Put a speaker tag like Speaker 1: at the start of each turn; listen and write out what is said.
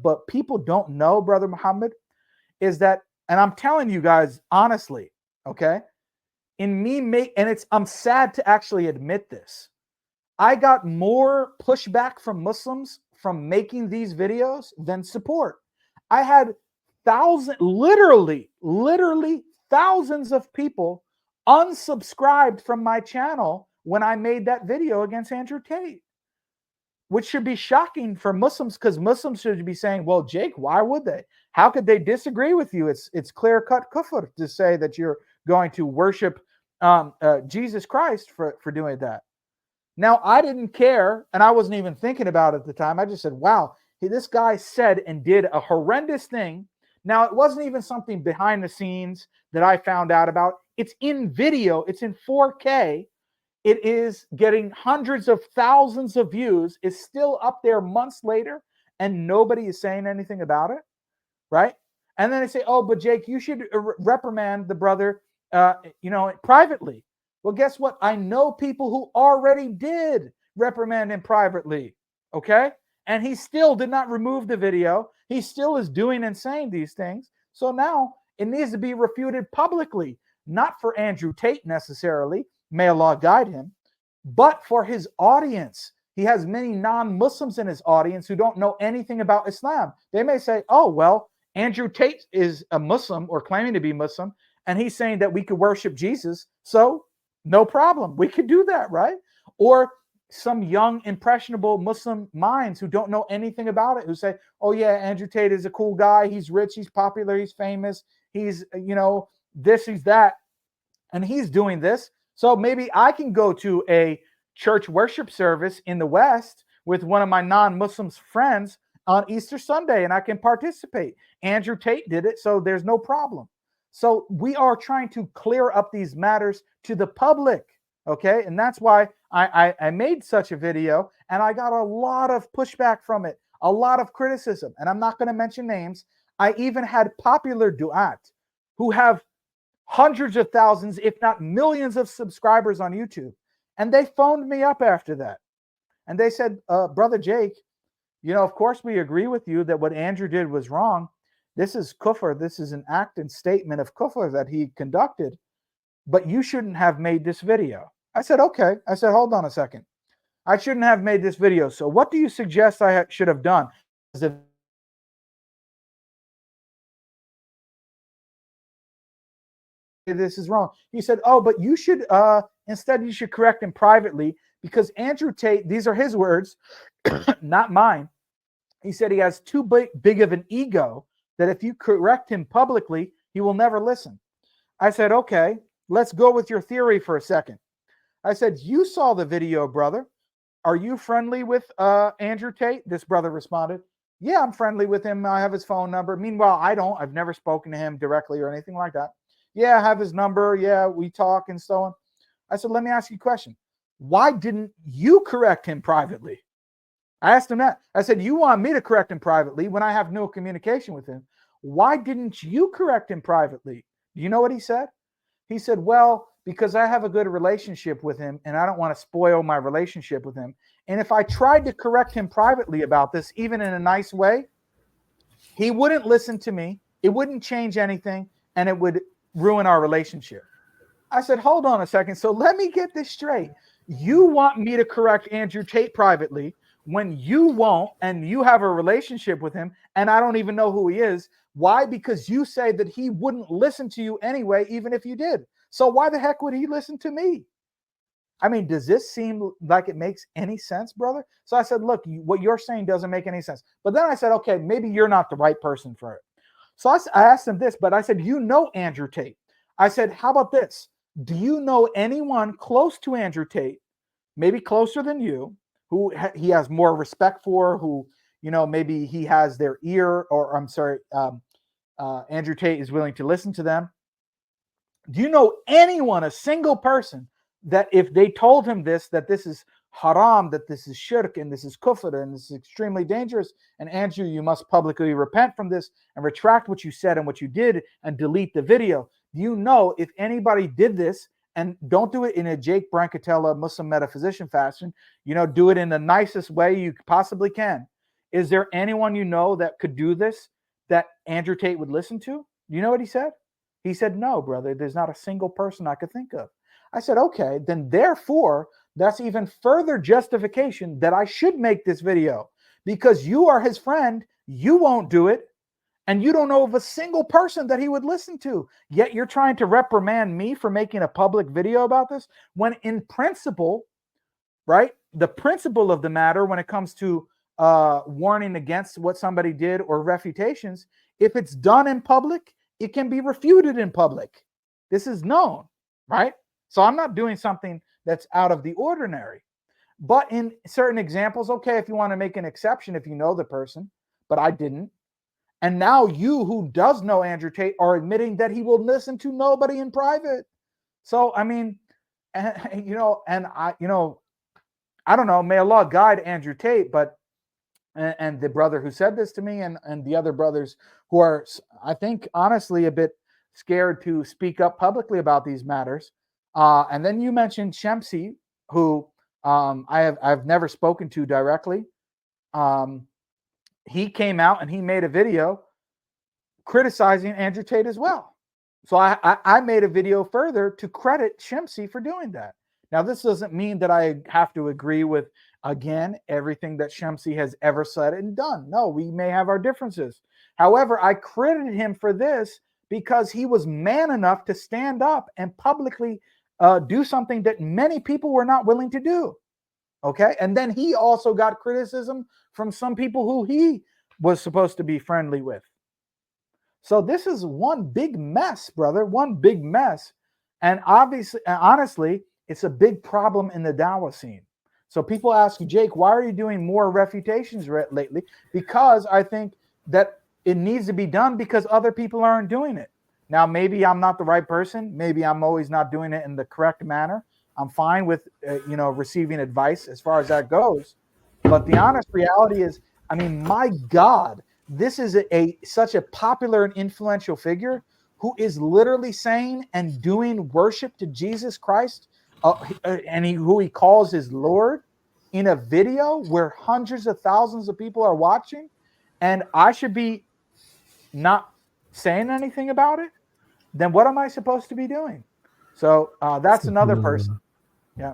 Speaker 1: But people don't know, Brother Muhammad, is that, and I'm telling you guys honestly, okay, I'm sad to actually admit this. I got more pushback from Muslims from making these videos than support. I had literally thousands of people unsubscribed from my channel when I made that video against Andrew Tate, which should be shocking for Muslims, because Muslims should be saying, well, Jake, why would they? How could they disagree with you? It's clear-cut kufr to say that you're going to worship Jesus Christ for doing that. Now, I didn't care, and I wasn't even thinking about it at the time. I just said, wow, this guy said and did a horrendous thing. Now, it wasn't even something behind the scenes that I found out about. It's in video. It's in 4K. It is getting hundreds of thousands of views. It's still up there months later, and nobody is saying anything about it, right? And then they say, oh, but Jake, you should reprimand the brother, privately. Well, guess what? I know people who already did reprimand him privately, okay? And he still did not remove the video. He still is doing and saying these things. So now it needs to be refuted publicly, not for Andrew Tate necessarily, may Allah guide him, but for his audience. He has many non-Muslims in his audience who don't know anything about Islam. They may say, oh, well, Andrew Tate is a Muslim or claiming to be Muslim, and he's saying that we could worship Jesus, so no problem. We could do that, right? Or some young, impressionable Muslim minds who don't know anything about it, who say, oh, yeah, Andrew Tate is a cool guy. He's rich. He's popular. He's famous. He's, this, he's that. And he's doing this. So maybe I can go to a church worship service in the West with one of my non-Muslims friends on Easter Sunday, and I can participate. Andrew Tate did it, so there's no problem. So we are trying to clear up these matters to the public, okay? And that's why I made such a video, and I got a lot of pushback from it, a lot of criticism, and I'm not going to mention names. I even had popular du'at who have hundreds of thousands, if not millions of subscribers on YouTube. And they phoned me up after that. And they said, Brother Jake, of course we agree with you that what Andrew did was wrong. This is kufr. This is an act and statement of kufr that he conducted. But you shouldn't have made this video. I said, okay. I said, hold on a second. I shouldn't have made this video. So what do you suggest I should have done? This is wrong. He said, oh, but you should instead you should correct him privately, because Andrew Tate, these are his words, not mine. He said he has too big of an ego that if you correct him publicly, he will never listen. I said, okay, let's go with your theory for a second. I said, you saw the video, brother. Are you friendly with Andrew Tate? This brother responded, yeah, I'm friendly with him. I have his phone number. Meanwhile, I don't. I've never spoken to him directly or anything like that. Yeah, I have his number. Yeah, we talk and so on. I said, let me ask you a question. Why didn't you correct him privately? I asked him that. I said, you want me to correct him privately when I have no communication with him. Why didn't you correct him privately? Do you know what he said? He said, well, because I have a good relationship with him and I don't want to spoil my relationship with him. And if I tried to correct him privately about this, even in a nice way, he wouldn't listen to me. It wouldn't change anything, and it would ruin our relationship. I said, hold on a second. So let me get this straight. You want me to correct Andrew Tate privately when you won't, and you have a relationship with him, and I don't even know who he is. Why? Because you say that he wouldn't listen to you anyway, even if you did. So why the heck would he listen to me? I mean, does this seem like it makes any sense, brother? So I said, look, what you're saying doesn't make any sense. But then I said, okay, maybe you're not the right person for it. So I asked him this, but I said, you know Andrew Tate. I said, how about this? Do you know anyone close to Andrew Tate, maybe closer than you, who he has more respect for, who, maybe he has their ear, or I'm sorry, Andrew Tate is willing to listen to them? Do you know anyone, a single person, that if they told him this, that this is haram, that this is shirk, and this is kufr, and this is extremely dangerous, and Andrew, you must publicly repent from this and retract what you said and what you did and delete the video? Do you know if anybody did this, and don't do it in a Jake Brancatella Muslim metaphysician fashion, do it in the nicest way you possibly can? is there anyone you know that could do this that Andrew Tate would listen to? You know what he said? He said, no, brother, there's not a single person I could think of. I said, okay, then therefore, that's even further justification that I should make this video, because you are his friend, you won't do it, and you don't know of a single person that he would listen to. Yet you're trying to reprimand me for making a public video about this, when in principle, right, the principle of the matter when it comes to warning against what somebody did or refutations, if it's done in public, it can be refuted in public. This is known, right? So I'm not doing something that's out of the ordinary. But in certain examples, okay, if you want to make an exception, if you know the person, but I didn't. And now you, who does know Andrew Tate, are admitting that he will listen to nobody in private. So, I mean, you know, and I don't know, may Allah guide Andrew Tate, but and the brother who said this to me, and the other brothers who are, I think, honestly, a bit scared to speak up publicly about these matters. And then you mentioned Shemsi, who I've never spoken to directly. He came out and he made a video criticizing Andrew Tate as well. So I made a video further to credit Shemsi for doing that. Now, this doesn't mean that I have to agree with, again, everything that Shemsi has ever said and done. No, we may have our differences. However, I credited him for this because he was man enough to stand up and publicly do something that many people were not willing to do. Okay. And then he also got criticism from some people who he was supposed to be friendly with. So this is one big mess, brother, one big mess. And obviously, honestly, it's a big problem in the Dawah scene. So people ask, Jake, why are you doing more refutations lately? Because I think that it needs to be done because other people aren't doing it. Now, maybe I'm not the right person. Maybe I'm always not doing it in the correct manner. I'm fine with, receiving advice as far as that goes. But the honest reality is, I mean, my God, this is such a popular and influential figure who is literally saying and doing worship to Jesus Christ, and who he calls his Lord, in a video where hundreds of thousands of people are watching, and I should be not saying anything about it. Then what am I supposed to be doing? So that's another person. Yeah.